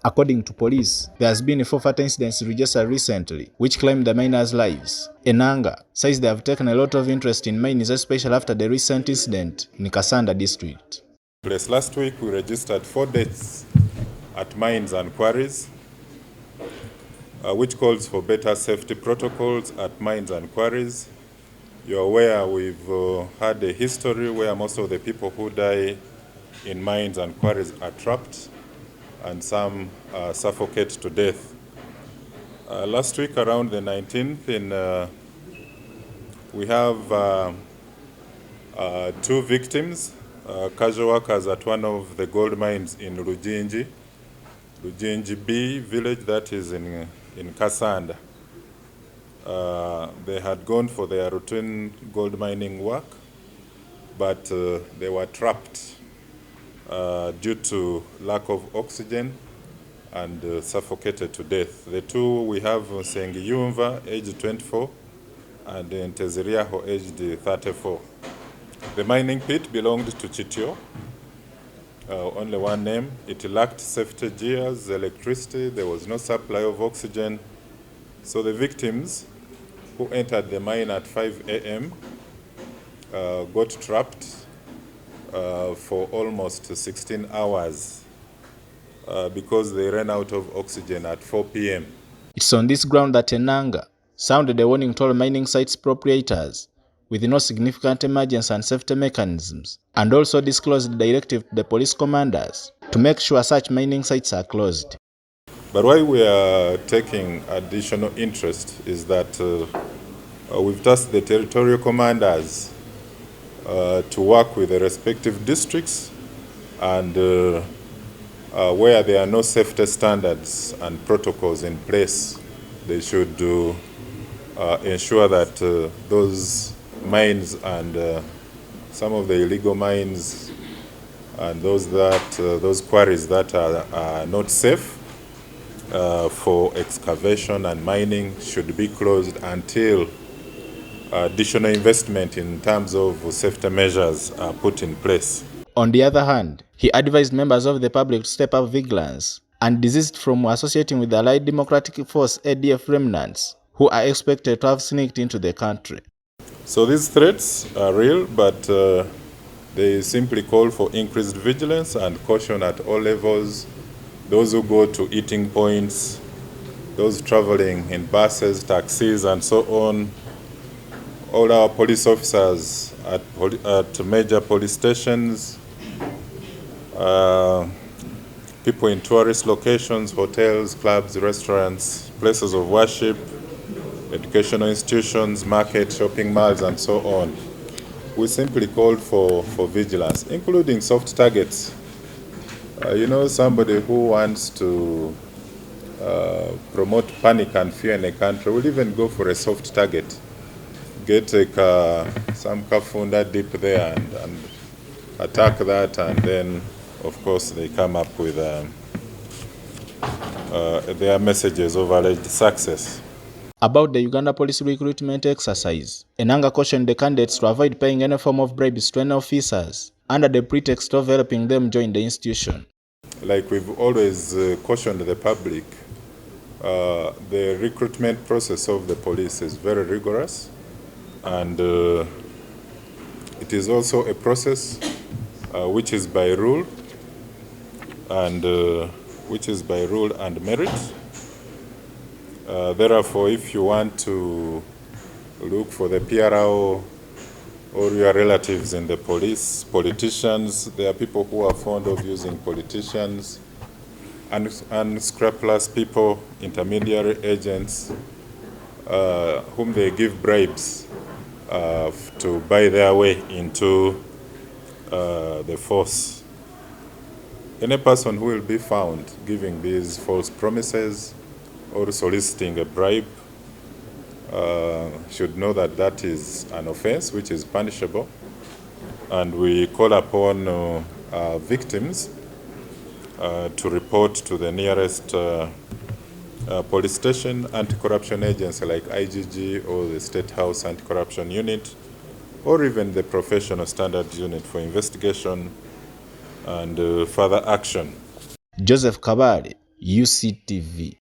According to police, there has been a 4 fatal incidents registered recently, which claimed the miners' lives. Enanga says they have taken a lot of interest in mines, especially after the recent incident in Kasanda district. Last week, we registered 4 deaths at mines and quarries, which calls for better safety protocols at mines and quarries. You're aware we've had a history where most of the people who die in mines and quarries are trapped and some suffocate to death. Last week around the 19th, we have 2 victims, casual workers at one of the gold mines in Rujinji B village, that is in Kasanda. They had gone for their routine gold mining work, but they were trapped due to lack of oxygen and suffocated to death. The 2 we have Sengiyumva, aged 24, and Nteziriaho, aged 34. The mining pit belonged to Chitio, only one name. It lacked safety gears, electricity, there was no supply of oxygen. So the victims who entered the mine at 5 a.m. Got trapped for almost 16 hours because they ran out of oxygen at 4 p.m. It's on this ground that Enanga sounded a warning to all mining sites proprietors with no significant emergency and safety mechanisms, and also disclosed the directive to the police commanders to make sure such mining sites are closed. But why we are taking additional interest is that we've tasked the territorial commanders to work with the respective districts, and where there are no safety standards and protocols in place, they should ensure that those mines and some of the illegal mines and those quarries that are not safe for excavation and mining should be closed until additional investment in terms of safety measures are put in place. On the other hand, he advised members of the public to step up vigilance and desist from associating with the Allied Democratic Force ADF remnants who are expected to have sneaked into the country. So these threats are real, but they simply call for increased vigilance and caution at all levels. Those who go to eating points, those traveling in buses, taxis, and so on, all our police officers at major police stations, people in tourist locations, hotels, clubs, restaurants, places of worship, educational institutions, markets, shopping malls, and so on. We simply called for vigilance, including soft targets. Somebody who wants to promote panic and fear in a country will even go for a soft target. Get some kafunda deep there and attack that, and then, of course, they come up with their messages of alleged success. About the Uganda Police recruitment exercise, Enanga cautioned the candidates to avoid paying any form of bribes to any officers under the pretext of helping them join the institution. Like we've always cautioned the public, the recruitment process of the police is very rigorous, and it is also a process which is by rule and merit. Therefore, if you want to look for the PRO or your relatives in the police, politicians, there are people who are fond of using politicians, unscrupulous people, intermediary agents, whom they give bribes to buy their way into the force. Any person who will be found giving these false promises or soliciting a bribe should know that that is an offense which is punishable, and we call upon victims to report to the nearest police station, anti-corruption agency like IGG or the State House Anti-Corruption Unit, or even the Professional Standards Unit for investigation and further action. Joseph Kabale, UCTV.